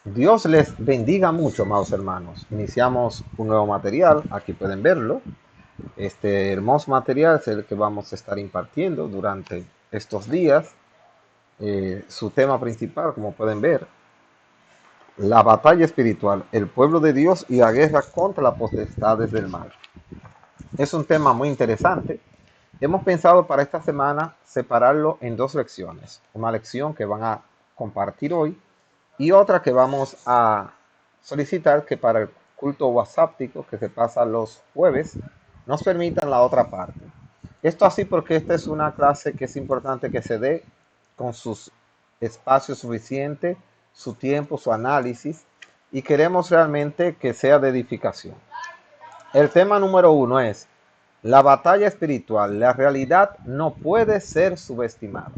Dios les bendiga mucho, amados hermanos. Iniciamos un nuevo material, aquí pueden verlo. Este hermoso material es el que vamos a estar impartiendo durante estos días. Su tema principal, como pueden ver, la batalla espiritual, el pueblo de Dios y la guerra contra las potestades del mal. Es un tema muy interesante. Hemos pensado para esta semana separarlo en dos lecciones. Una lección que van a compartir hoy y otra que vamos a solicitar que para el culto whatsappico que se pasa los jueves nos permitan la otra parte. Esto así porque esta es una clase que es importante que se dé con sus espacios suficientes, su tiempo, su análisis, y queremos realmente que sea de edificación. El tema número uno es la batalla espiritual. La realidad no puede ser subestimada.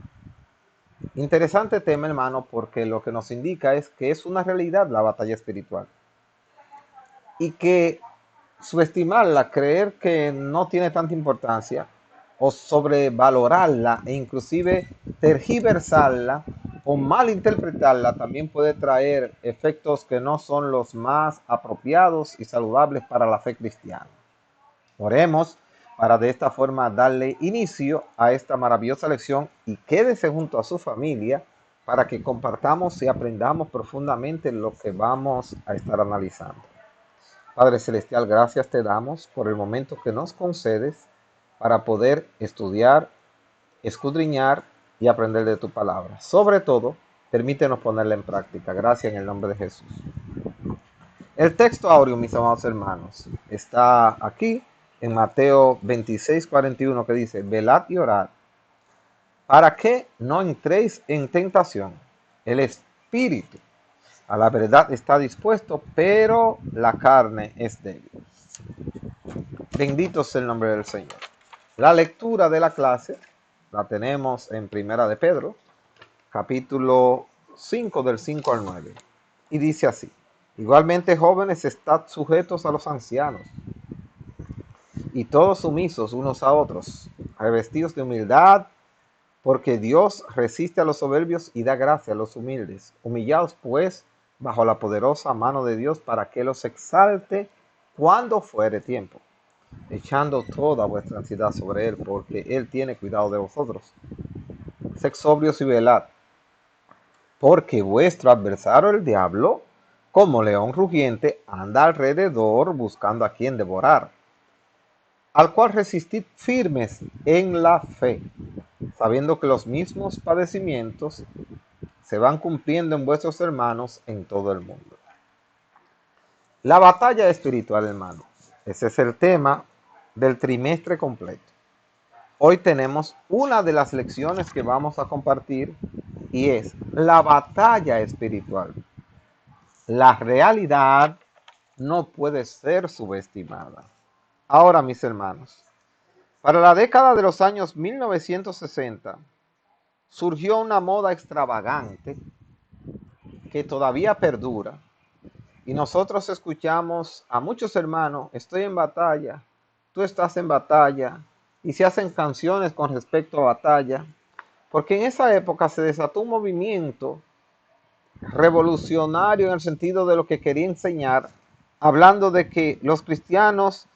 Interesante tema, hermano, porque lo que nos indica es que es una realidad la batalla espiritual y que subestimarla, creer que no tiene tanta importancia o sobrevalorarla e inclusive tergiversarla o malinterpretarla también puede traer efectos que no son los más apropiados y saludables para la fe cristiana. Oremos para de esta forma darle inicio a esta maravillosa lección y quédese junto a su familia para que compartamos y aprendamos profundamente lo que vamos a estar analizando. Padre Celestial, gracias te damos por el momento que nos concedes para poder estudiar, escudriñar y aprender de tu palabra. Sobre todo, permítenos ponerla en práctica. Gracias en el nombre de Jesús. El texto áureo, mis amados hermanos, está aquí en Mateo 26:41 que dice, velad y orad, para que no entréis en tentación. El espíritu a la verdad está dispuesto, pero la carne es débil. Bendito sea el nombre del Señor. La lectura de la clase la tenemos en Primera de Pedro, capítulo 5 del 5 al 9. Y dice así, igualmente jóvenes, estad sujetos a los ancianos, y todos sumisos unos a otros, revestidos de humildad, porque Dios resiste a los soberbios y da gracia a los humildes. Humillaos pues bajo la poderosa mano de Dios para que los exalte cuando fuere tiempo, echando toda vuestra ansiedad sobre Él, porque Él tiene cuidado de vosotros. Sed sobrios y velad, porque vuestro adversario el diablo, como león rugiente, anda alrededor buscando a quien devorar, al cual resistid firmes en la fe, sabiendo que los mismos padecimientos se van cumpliendo en vuestros hermanos en todo el mundo. La batalla espiritual, hermano. Ese es el tema del trimestre completo. Hoy tenemos una de las lecciones que vamos a compartir y es la batalla espiritual. La realidad no puede ser subestimada. Ahora, mis hermanos, para la década de los años 1960 surgió una moda extravagante que todavía perdura y nosotros escuchamos a muchos hermanos, estoy en batalla, tú estás en batalla, y se hacen canciones con respecto a batalla, porque en esa época se desató un movimiento revolucionario en el sentido de lo que quería enseñar, hablando de que los cristianos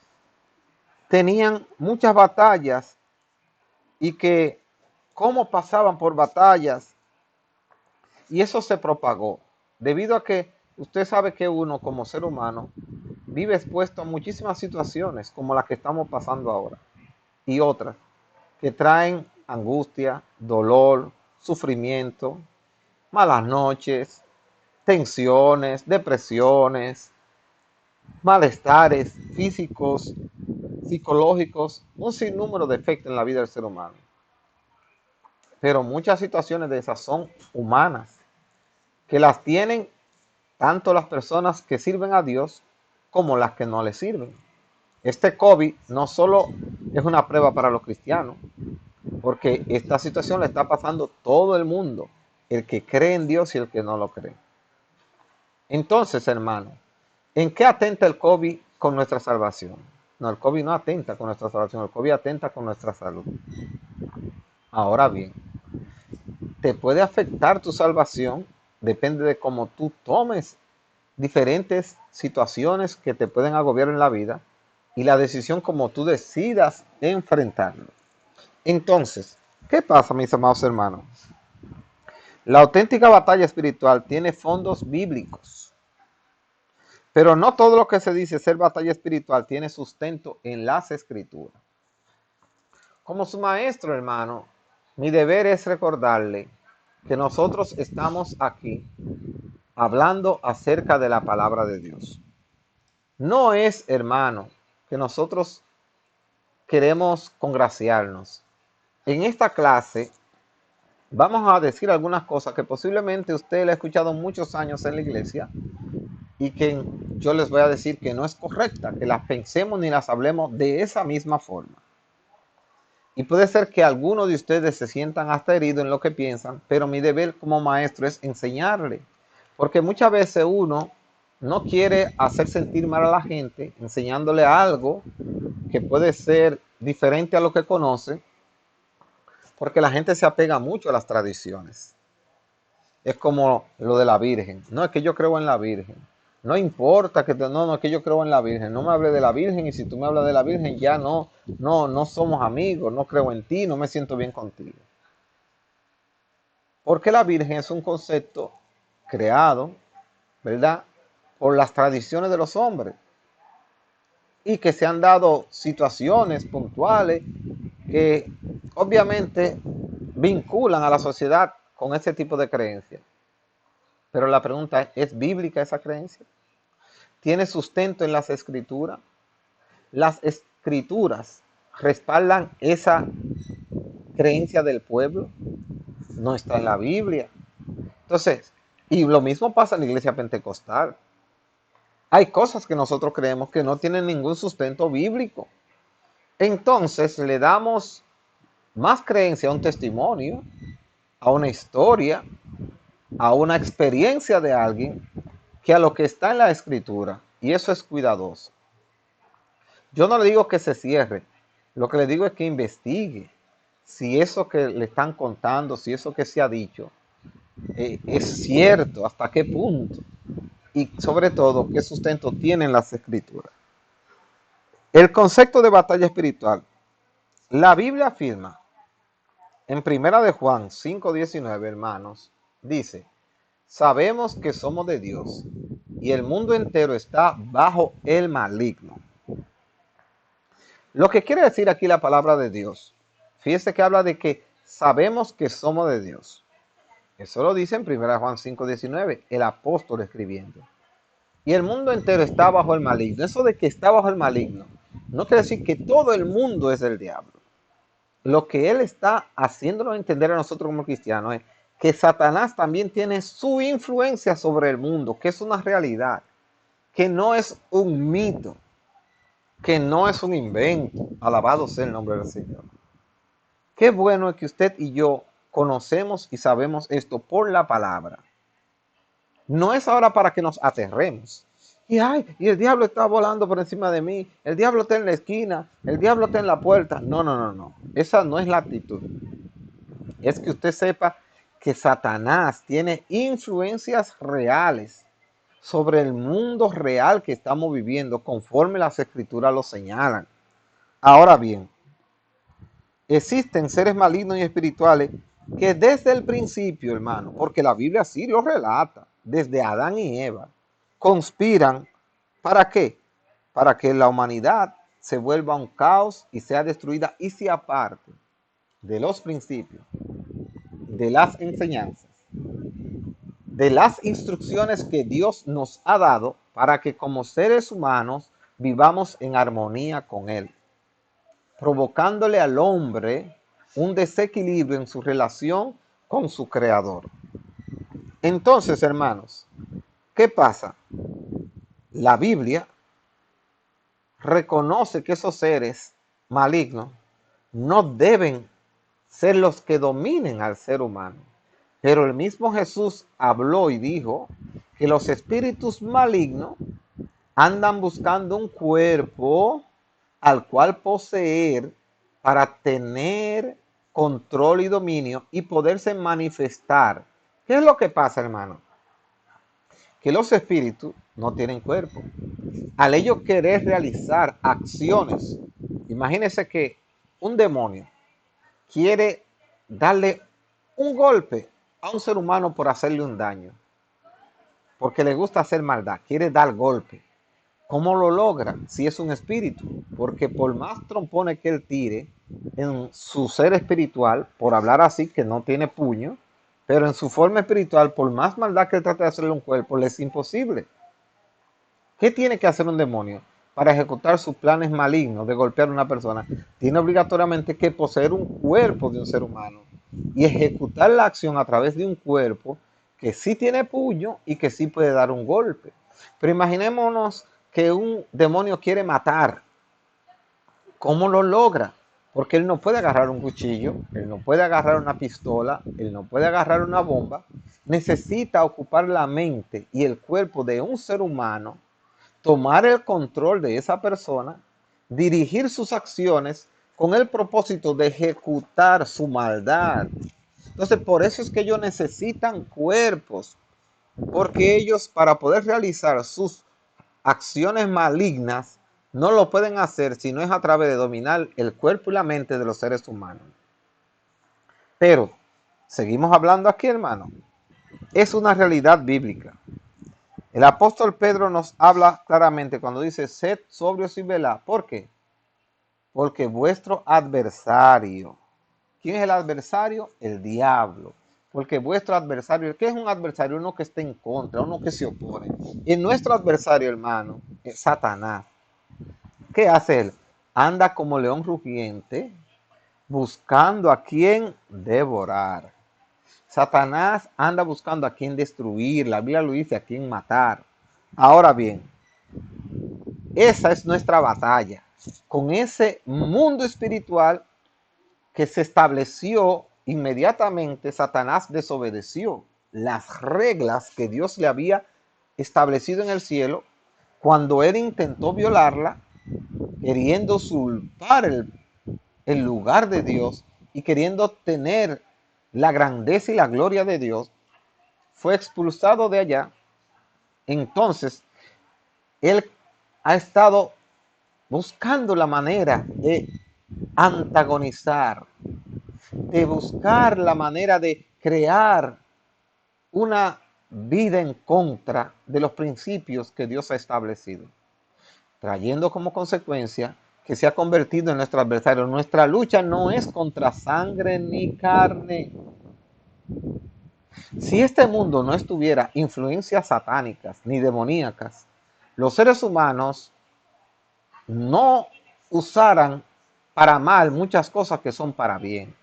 tenían muchas batallas y que cómo pasaban por batallas, y eso se propagó debido a que usted sabe que uno como ser humano vive expuesto a muchísimas situaciones como las que estamos pasando ahora y otras que traen angustia, dolor, sufrimiento, malas noches, tensiones, depresiones, malestares físicos, psicológicos, un sinnúmero de efectos en la vida del ser humano. Pero muchas situaciones de esas son humanas, que las tienen tanto las personas que sirven a Dios como las que no le sirven. Este COVID no solo es una prueba para los cristianos, porque esta situación le está pasando todo el mundo, el que cree en Dios y el que no lo cree. Entonces, hermano, ¿en qué atenta el COVID con nuestra salvación? No, el COVID no atenta con nuestra salvación, el COVID atenta con nuestra salud. Ahora bien, te puede afectar tu salvación depende de cómo tú tomes diferentes situaciones que te pueden agobiar en la vida y la decisión como tú decidas enfrentarlo. Entonces, ¿qué pasa, mis amados hermanos? La auténtica batalla espiritual tiene fondos bíblicos, pero no todo lo que se dice ser batalla espiritual tiene sustento en las escrituras. Como su maestro, hermano, mi deber es recordarle que nosotros estamos aquí hablando acerca de la palabra de Dios. No es, hermano, que nosotros queremos congraciarnos. En esta clase vamos a decir algunas cosas que posiblemente usted le ha escuchado muchos años en la iglesia y que yo les voy a decir que no es correcta, que las pensemos ni las hablemos de esa misma forma. Y puede ser que algunos de ustedes se sientan hasta heridos en lo que piensan, pero mi deber como maestro es enseñarle. Porque muchas veces uno no quiere hacer sentir mal a la gente enseñándole algo que puede ser diferente a lo que conoce, porque la gente se apega mucho a las tradiciones. Es como lo de la Virgen. No es que yo creo en la Virgen. No importa que no es que yo creo en la Virgen. No me hable de la Virgen y si tú me hablas de la Virgen ya no somos amigos. No creo en ti, no me siento bien contigo. Porque la Virgen es un concepto creado, ¿verdad? Por las tradiciones de los hombres y que se han dado situaciones puntuales que obviamente vinculan a la sociedad con ese tipo de creencias. Pero la pregunta ¿es bíblica esa creencia? ¿Tiene sustento en las escrituras? ¿Las escrituras respaldan esa creencia del pueblo? No está en la Biblia. Entonces, y lo mismo pasa en la iglesia pentecostal. Hay cosas que nosotros creemos que no tienen ningún sustento bíblico. Entonces le damos más creencia a un testimonio, a una historia, a una experiencia de alguien, que a lo que está en la escritura. Y eso es cuidadoso. Yo no le digo que se cierre, lo que le digo es que investigue si eso que le están contando, si eso que se ha dicho es cierto, hasta qué punto y sobre todo qué sustento tienen las escrituras. El concepto de batalla espiritual. La Biblia afirma en Primera de Juan 5:19, hermanos, dice, sabemos que somos de Dios y el mundo entero está bajo el maligno. Lo que quiere decir aquí la palabra de Dios, fíjese que habla de que sabemos que somos de Dios. Eso lo dice en 1 Juan 5:19, el apóstol escribiendo. Y el mundo entero está bajo el maligno. Eso de que está bajo el maligno no quiere decir que todo el mundo es del diablo. Lo que él está haciéndonos entender a nosotros como cristianos es que Satanás también tiene su influencia sobre el mundo, que es una realidad, que no es un mito, que no es un invento. Alabado sea el nombre del Señor. Qué bueno es que usted y yo conocemos y sabemos esto por la palabra. No es ahora para que nos aterremos. Y el diablo está volando por encima de mí, el diablo está en la esquina, el diablo está en la puerta. No. Esa no es la actitud. Es que usted sepa que Satanás tiene influencias reales sobre el mundo real que estamos viviendo conforme las escrituras lo señalan. Ahora bien, existen seres malignos y espirituales que desde el principio, hermano, porque la Biblia sí lo relata, desde Adán y Eva, conspiran. ¿Para qué? Para que la humanidad se vuelva un caos y sea destruida y se aparte de los principios, de las enseñanzas, de las instrucciones que Dios nos ha dado para que como seres humanos vivamos en armonía con Él, provocándole al hombre un desequilibrio en su relación con su creador. Entonces, hermanos, ¿qué pasa? La Biblia reconoce que esos seres malignos no deben ser los que dominen al ser humano. Pero el mismo Jesús habló y dijo que los espíritus malignos andan buscando un cuerpo al cual poseer para tener control y dominio y poderse manifestar. ¿Qué es lo que pasa, hermano? que los espíritus no tienen cuerpo. Al ellos querer realizar acciones, imagínense que un demonio quiere darle un golpe a un ser humano por hacerle un daño, porque le gusta hacer maldad, quiere dar golpe. ¿Cómo lo logra? Si es un espíritu, porque por más trompones que él tire en su ser espiritual, por hablar así, que no tiene puño, pero en su forma espiritual, por más maldad que él trate de hacerle a un cuerpo, le es imposible. ¿Qué tiene que hacer un demonio para ejecutar sus planes malignos de golpear a una persona? Tiene obligatoriamente que poseer un cuerpo de un ser humano y ejecutar la acción a través de un cuerpo que sí tiene puño y que sí puede dar un golpe. Pero imaginémonos que un demonio quiere matar. ¿Cómo lo logra? Porque él no puede agarrar un cuchillo, él no puede agarrar una pistola, él no puede agarrar una bomba. Necesita ocupar la mente y el cuerpo de un ser humano, tomar el control de esa persona, dirigir sus acciones con el propósito de ejecutar su maldad. Entonces, por eso es que ellos necesitan cuerpos, porque ellos, para poder realizar sus acciones malignas, no lo pueden hacer si no es a través de dominar el cuerpo y la mente de los seres humanos. Pero, seguimos hablando aquí, hermano. Es una realidad bíblica. El apóstol Pedro nos habla claramente cuando dice, sed sobrios y velad. ¿Por qué? Porque vuestro adversario. ¿Quién es el adversario? El diablo. Porque vuestro adversario, ¿qué es un adversario? Uno que está en contra, uno que se opone. Y nuestro adversario, hermano, es Satanás. ¿Qué hace él? Anda como león rugiente, buscando a quien devorar. Satanás anda buscando a quien destruir. La Biblia lo dice, a quien matar. Ahora bien, esa es nuestra batalla con ese mundo espiritual que se estableció inmediatamente. Satanás desobedeció las reglas que Dios le había establecido en el cielo cuando él intentó violarla, queriendo usurpar el lugar de Dios y queriendo tener la grandeza y la gloria de Dios. Fue expulsado de allá. Entonces, él ha estado buscando la manera de antagonizar, de buscar la manera de crear una vida en contra de los principios que Dios ha establecido, trayendo como consecuencia que se ha convertido en nuestro adversario. Nuestra lucha no es contra sangre ni carne. Si este mundo no estuviera influencias satánicas ni demoníacas, los seres humanos no usaran para mal muchas cosas que son para bien.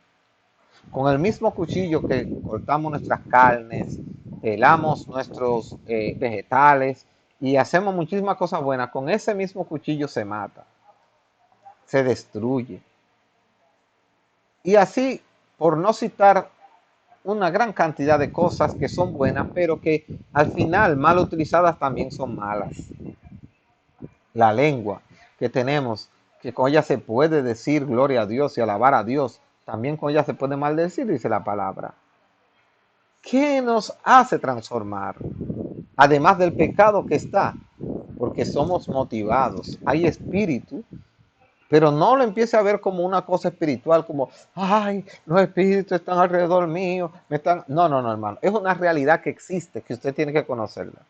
Con el mismo cuchillo que cortamos nuestras carnes, pelamos nuestros vegetales y hacemos muchísimas cosas buenas, con ese mismo cuchillo se mata, se destruye. Y así, por no citar una gran cantidad de cosas que son buenas, pero que al final mal utilizadas también son malas. La lengua que tenemos, que con ella se puede decir gloria a Dios y alabar a Dios, también con ella se puede maldecir, dice la palabra. ¿Qué nos hace transformar? Además del pecado que está, porque somos motivados. Hay espíritu, pero no lo empiece a ver como una cosa espiritual, como, ay, los espíritus están alrededor mío, me están... No, no, no, hermano. Es una realidad que existe, que usted tiene que conocerla.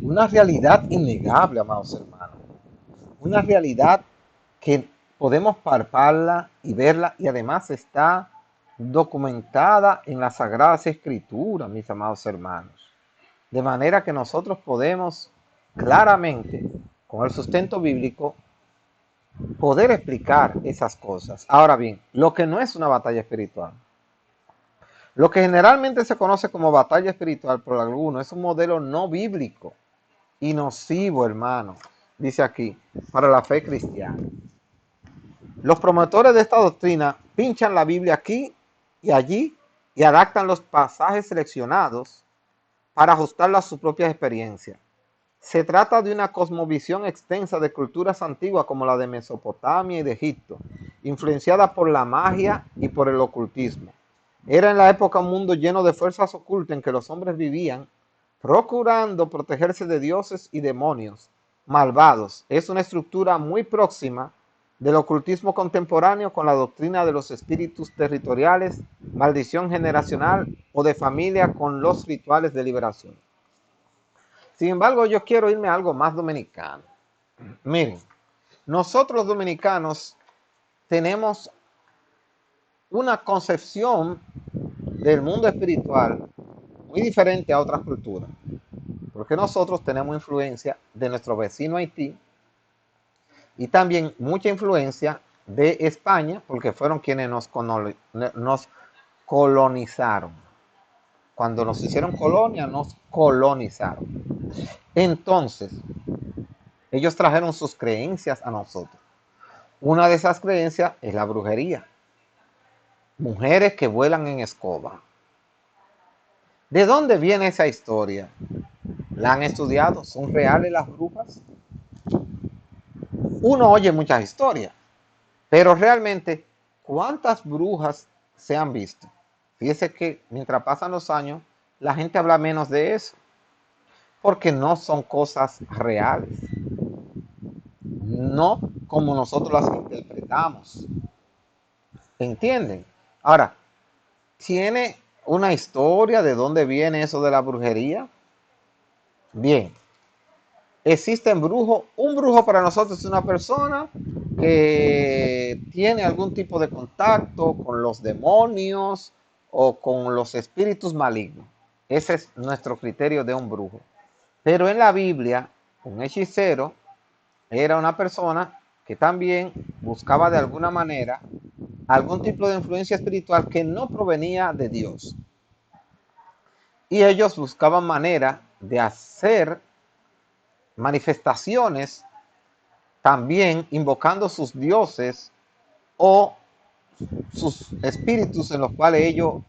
Una realidad innegable, amados hermanos. Una realidad que podemos palparla y verla, y además está documentada en las Sagradas Escrituras, mis amados hermanos. De manera que nosotros podemos claramente, con el sustento bíblico, poder explicar esas cosas. Ahora bien, lo que no es una batalla espiritual, lo que generalmente se conoce como batalla espiritual por algunos, es un modelo no bíblico y nocivo, hermano, dice aquí, para la fe cristiana. Los promotores de esta doctrina pinchan la Biblia aquí y allí y adaptan los pasajes seleccionados para ajustarla a sus propias experiencias. Se trata de una cosmovisión extensa de culturas antiguas como la de Mesopotamia y de Egipto, influenciada por la magia y por el ocultismo. Era en la época un mundo lleno de fuerzas ocultas en que los hombres vivían, procurando protegerse de dioses y demonios malvados. Es una estructura muy próxima del ocultismo contemporáneo con la doctrina de los espíritus territoriales, maldición generacional o de familia con los rituales de liberación. Sin embargo, yo quiero irme a algo más dominicano. Miren, nosotros los dominicanos tenemos una concepción del mundo espiritual muy diferente a otras culturas, porque nosotros tenemos influencia de nuestro vecino Haití y también mucha influencia de España, porque fueron quienes nos colonizaron. Cuando nos hicieron colonia, nos colonizaron. Entonces, ellos trajeron sus creencias a nosotros. Una de esas creencias es la brujería. Mujeres que vuelan en escoba. ¿De dónde viene esa historia? ¿La han estudiado? ¿Son reales las brujas? Uno oye muchas historias, pero realmente, ¿cuántas brujas se han visto? Fíjese que mientras pasan los años, la gente habla menos de eso, porque no son cosas reales, no como nosotros las interpretamos. ¿Entienden? Ahora, ¿tiene una historia de dónde viene eso de la brujería? Bien, existen brujos. Un brujo para nosotros es una persona que tiene algún tipo de contacto con los demonios o con los espíritus malignos. Ese es nuestro criterio de un brujo. Pero en la Biblia, un hechicero era una persona que también buscaba de alguna manera algún tipo de influencia espiritual que no provenía de Dios. Y ellos buscaban manera de hacer manifestaciones también invocando sus dioses o sus espíritus en los cuales ellos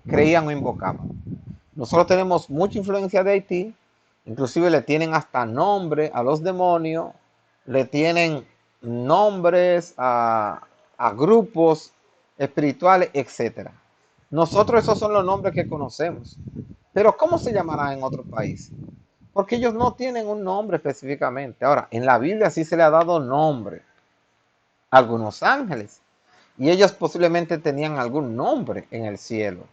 creían o invocaban. Nosotros tenemos mucha influencia de Haití, inclusive le tienen hasta nombre a los demonios, le tienen nombres a grupos espirituales, etc. Nosotros esos son los nombres que conocemos. Pero ¿cómo se llamará en otro país? Porque ellos no tienen un nombre específicamente. Ahora, en la Biblia sí se le ha dado nombre a algunos ángeles. Y ellos posiblemente tenían algún nombre en el cielo.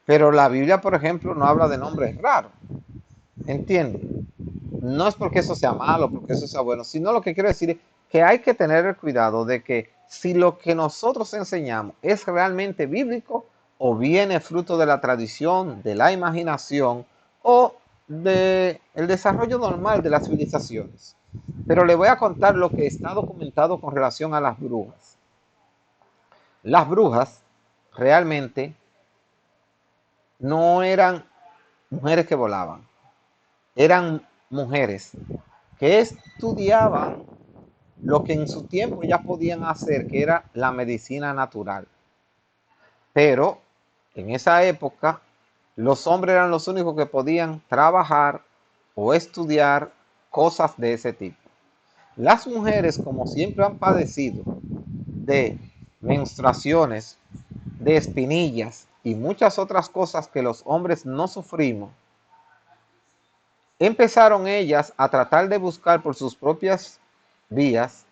Pero la Biblia, por ejemplo, no habla de nombres raros. ¿Entienden? No es porque eso sea malo, porque eso sea bueno, sino lo que quiero decir es que hay que tener el cuidado de que si lo que nosotros enseñamos es realmente bíblico o viene fruto de la tradición, de la imaginación o del desarrollo normal de las civilizaciones. Pero le voy a contar lo que está documentado con relación a las brujas. Las brujas realmente no eran mujeres que volaban, eran mujeres que estudiaban lo que en su tiempo ya podían hacer, que era la medicina natural. Pero en esa época los hombres eran los únicos que podían trabajar o estudiar cosas de ese tipo. Las mujeres, como siempre han padecido de menstruaciones, de espinillas y muchas otras cosas que los hombres no sufrimos, empezaron ellas a tratar de buscar por sus propias vías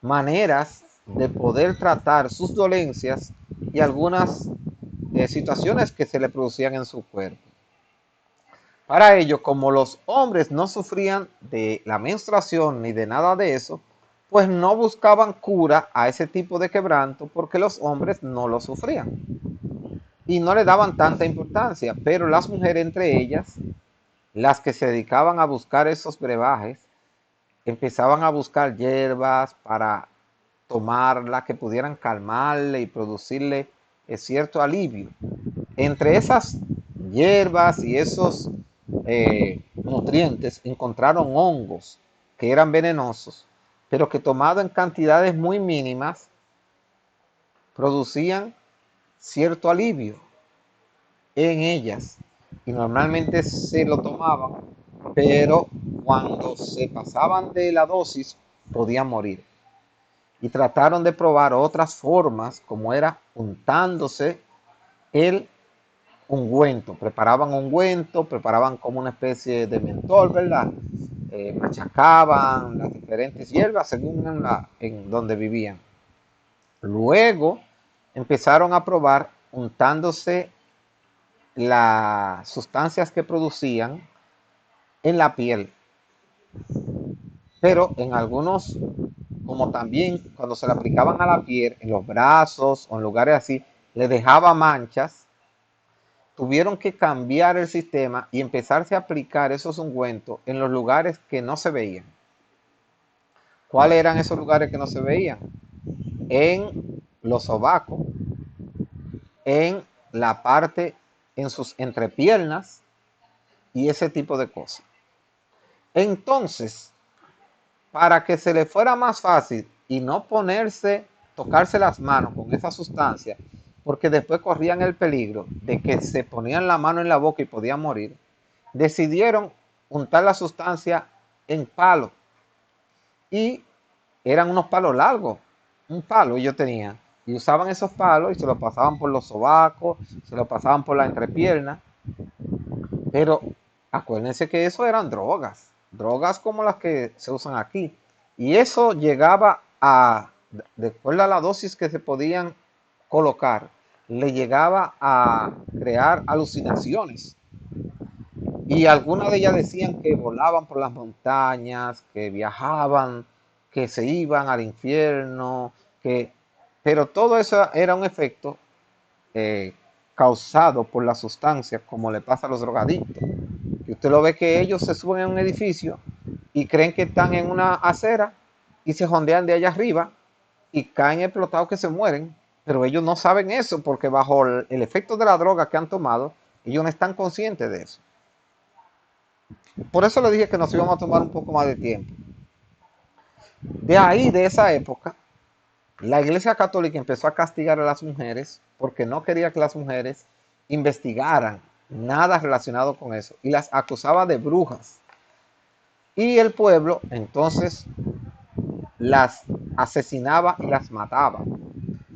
maneras de poder tratar sus dolencias y algunas situaciones que se le producían en su cuerpo. Para ello, como los hombres no sufrían de la menstruación ni de nada de eso, pues no buscaban cura a ese tipo de quebranto porque los hombres no lo sufrían y no le daban tanta importancia, pero las mujeres entre ellas, las que se dedicaban a buscar esos brebajes, empezaban a buscar hierbas para tomarla, que pudieran calmarle y producirle cierto alivio. Entre esas hierbas y esos nutrientes encontraron hongos que eran venenosos, pero que tomado en cantidades muy mínimas producían cierto alivio en ellas y normalmente se lo tomaban, pero cuando se pasaban de la dosis podían morir. Y trataron de probar otras formas, como era untándose el ungüento. Preparaban ungüento, preparaban como una especie de mentol, ¿verdad? Machacaban las diferentes hierbas según en donde vivían. Luego empezaron a probar untándose las sustancias que producían en la piel. Pero en algunos, como también cuando se le aplicaban a la piel, en los brazos o en lugares así, le dejaba manchas, tuvieron que cambiar el sistema y empezarse a aplicar esos ungüentos en los lugares que no se veían. ¿Cuáles eran esos lugares que no se veían? En los sobacos, en la parte, en sus entrepiernas y ese tipo de cosas. Entonces, para que se le fuera más fácil y no tocarse las manos con esa sustancia, porque después corrían el peligro de que se ponían la mano en la boca y podían morir, decidieron untar la sustancia en palos. Y eran unos palos largos, un palo ellos tenían. Y usaban esos palos y se los pasaban por los sobacos, se los pasaban por la entrepierna. Pero acuérdense que eso eran drogas como las que se usan aquí. Y eso llegaba de acuerdo a la dosis que se podían colocar, le llegaba a crear alucinaciones. Y algunas de ellas decían que volaban por las montañas, que viajaban, que se iban al infierno, pero todo eso era un efecto eh, causado por la sustancia, como le pasa a los drogadictos. Y usted lo ve que ellos se suben a un edificio y creen que están en una acera y se jondean de allá arriba y caen explotados que se mueren, pero ellos no saben eso porque bajo el efecto de la droga que han tomado, ellos no están conscientes de eso. Por eso le dije que nos íbamos a tomar un poco más de tiempo. De ahí, de esa época, la Iglesia Católica empezó a castigar a las mujeres porque no quería que las mujeres investigaran nada relacionado con eso y las acusaba de brujas. Y el pueblo entonces las asesinaba y las mataba.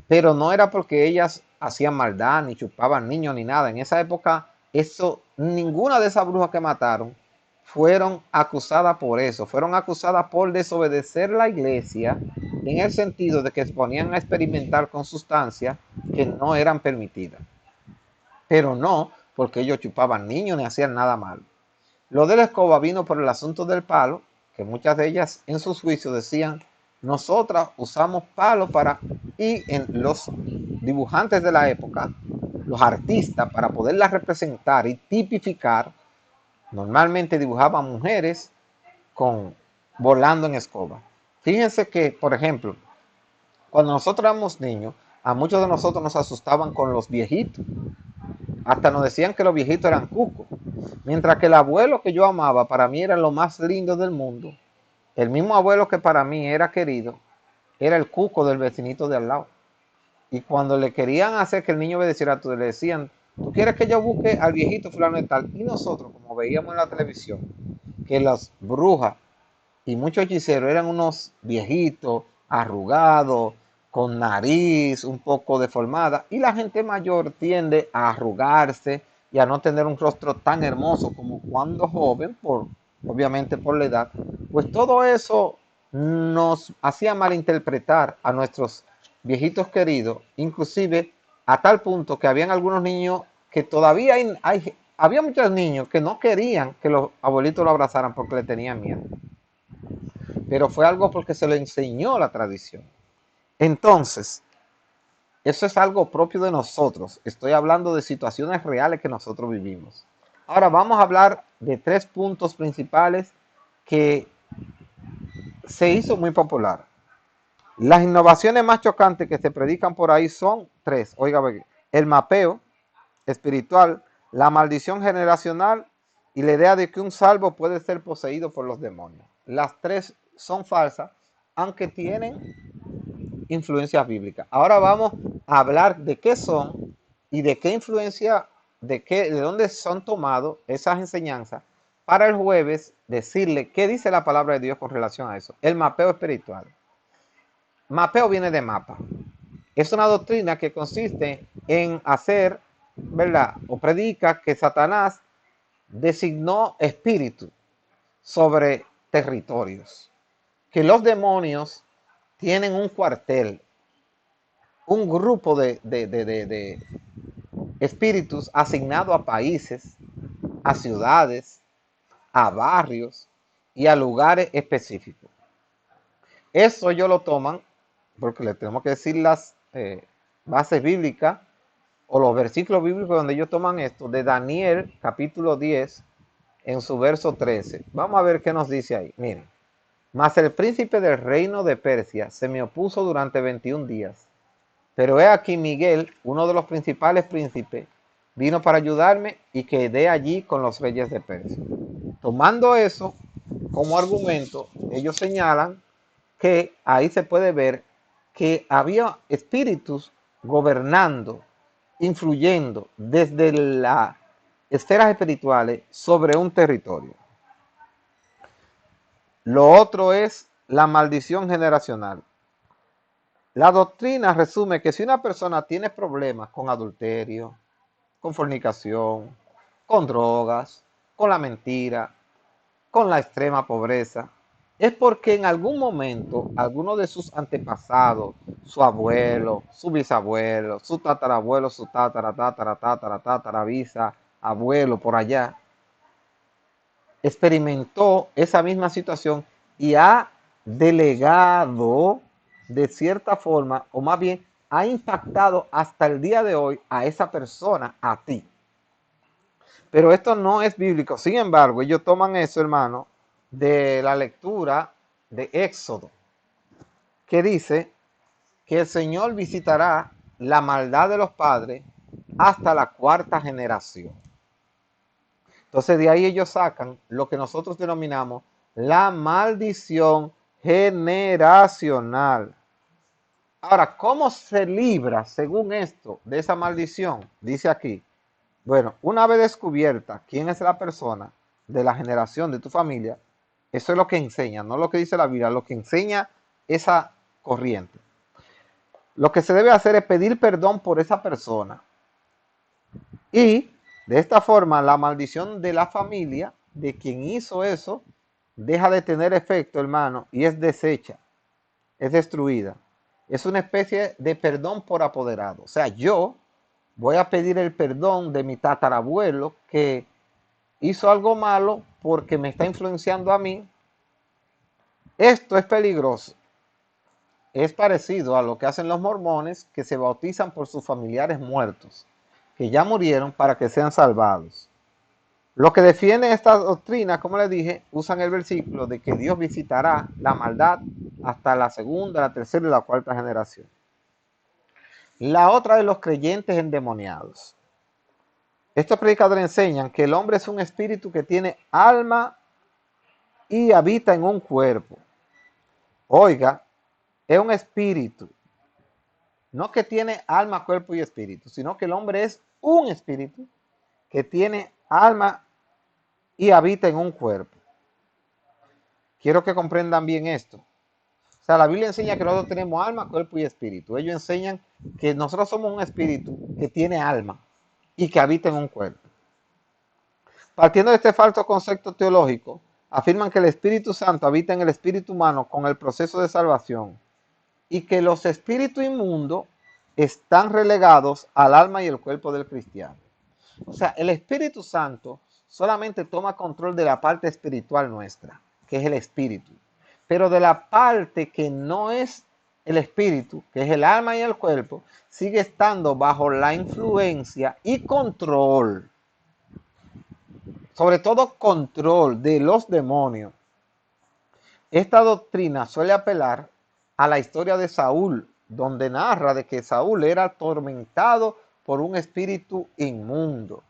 Pero no era porque ellas hacían maldad, ni chupaban niños, ni nada. En esa época, ninguna de esas brujas que mataron fueron acusadas por eso. Fueron acusadas por desobedecer la iglesia en el sentido de que se ponían a experimentar con sustancias que no eran permitidas. Pero no porque ellos chupaban niños ni hacían nada malo. Lo de la escoba vino por el asunto del palo, que muchas de ellas en sus juicios decían, nosotras usamos palo para, y en los dibujantes de la época, los artistas, para poderlas representar y tipificar, normalmente dibujaban mujeres volando en escoba. Fíjense que, por ejemplo, cuando nosotros éramos niños, a muchos de nosotros nos asustaban con los viejitos. Hasta nos decían que los viejitos eran cucos. Mientras que el abuelo que yo amaba, para mí era lo más lindo del mundo. El mismo abuelo que para mí era querido, era el cuco del vecinito de al lado. Y cuando le querían hacer que el niño obedeciera, le decían, ¿tú quieres que yo busque al viejito fulano y tal? Y nosotros, como veíamos en la televisión, que las brujas y muchos hechiceros eran unos viejitos, arrugados, con nariz un poco deformada, y la gente mayor tiende a arrugarse y a no tener un rostro tan hermoso como cuando joven, obviamente por la edad, pues todo eso nos hacía malinterpretar a nuestros viejitos queridos, inclusive a tal punto que habían algunos niños que todavía había muchos niños que no querían que los abuelitos lo abrazaran porque le tenían miedo, pero fue algo porque se lo enseñó la tradición. Entonces, eso es algo propio de nosotros. Estoy hablando de situaciones reales que nosotros vivimos. Ahora vamos a hablar de 3 puntos principales que se hizo muy popular. Las innovaciones más chocantes que se predican por ahí son 3. Oiga, el mapeo espiritual, la maldición generacional y la idea de que un salvo puede ser poseído por los demonios. Las 3 son falsas, aunque tienen influencias bíblicas. Ahora vamos a hablar de qué son y de qué influencia, de dónde son tomados esas enseñanzas, para el jueves decirle qué dice la palabra de Dios con relación a eso. El mapeo espiritual. Mapeo viene de mapa. Es una doctrina que consiste en hacer ¿verdad? O predica que Satanás designó espíritu sobre territorios, que los demonios tienen un cuartel, un grupo de espíritus asignado a países, a ciudades, a barrios y a lugares específicos. Eso ellos lo toman, porque le tenemos que decir las bases bíblicas o los versículos bíblicos donde ellos toman esto, de Daniel capítulo 10 en su verso 13. Vamos a ver qué nos dice ahí. Miren, mas el príncipe del reino de Persia se me opuso durante 21 días. Pero he aquí Miguel, uno de los principales príncipes, vino para ayudarme y quedé allí con los reyes de Persia. Tomando eso como argumento, ellos señalan que ahí se puede ver que había espíritus gobernando, influyendo desde las esferas espirituales sobre un territorio. Lo otro es la maldición generacional. La doctrina resume que si una persona tiene problemas con adulterio, con fornicación, con drogas, con la mentira, con la extrema pobreza, es porque en algún momento alguno de sus antepasados, su abuelo, su bisabuelo, su tatarabuelo, su tatara, abuelo por allá, experimentó esa misma situación y ha delegado de cierta forma, o más bien ha impactado hasta el día de hoy a esa persona, a ti. Pero esto no es bíblico. Sin embargo, ellos toman eso, hermano, de la lectura de Éxodo, que dice que el Señor visitará la maldad de los padres hasta la cuarta generación. Entonces de ahí ellos sacan lo que nosotros denominamos la maldición generacional. Ahora, ¿cómo se libra, según esto, de esa maldición? Dice aquí, bueno, una vez descubierta quién es la persona de la generación de tu familia, eso es lo que enseña, no lo que dice la Biblia, lo que enseña esa corriente. Lo que se debe hacer es pedir perdón por esa persona. Y de esta forma, la maldición de la familia, de quien hizo eso, deja de tener efecto, hermano, y es deshecha, es destruida. Es una especie de perdón por apoderado. O sea, yo voy a pedir el perdón de mi tatarabuelo que hizo algo malo porque me está influenciando a mí. Esto es peligroso. Es parecido a lo que hacen los mormones que se bautizan por sus familiares muertos, que ya murieron para que sean salvados. Los que defienden esta doctrina, como les dije, usan el versículo de que Dios visitará la maldad hasta la segunda, la tercera y la cuarta generación. La otra de los creyentes endemoniados. Estos predicadores enseñan que el hombre es un espíritu que tiene alma y habita en un cuerpo. Oiga, es un espíritu. No que tiene alma, cuerpo y espíritu, sino que el hombre es un espíritu que tiene alma y habita en un cuerpo. Quiero que comprendan bien esto. O sea, la Biblia enseña que nosotros tenemos alma, cuerpo y espíritu. Ellos enseñan que nosotros somos un espíritu que tiene alma y que habita en un cuerpo. Partiendo de este falso concepto teológico, afirman que el Espíritu Santo habita en el espíritu humano con el proceso de salvación y que los espíritus inmundos están relegados al alma y el cuerpo del cristiano. O sea, el Espíritu Santo solamente toma control de la parte espiritual nuestra, que es el espíritu. Pero de la parte que no es el espíritu, que es el alma y el cuerpo, sigue estando bajo la influencia y control, sobre todo control de los demonios. Esta doctrina suele apelar a la historia de Saúl, donde narra de que Saúl era atormentado por un espíritu inmundo.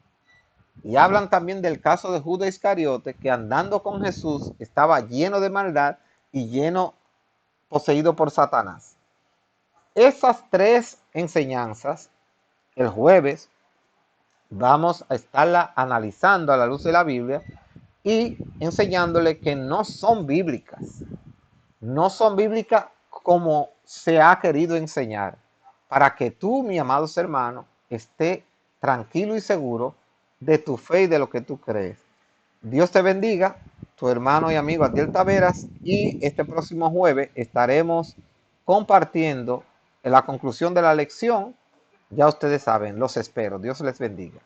Y hablan también del caso de Judas Iscariote, que andando con Jesús estaba lleno de maldad y poseído por Satanás. Esas tres enseñanzas, el jueves, vamos a estarla analizando a la luz de la Biblia y enseñándole que no son bíblicas. No son bíblicas como se ha querido enseñar. Para que tú, mi amados hermanos, esté tranquilo y seguro de tu fe y de lo que tú crees. Dios te bendiga, tu hermano y amigo Adiel Taveras, y este próximo jueves estaremos compartiendo la conclusión de la lección. Ya ustedes saben, los espero. Dios les bendiga.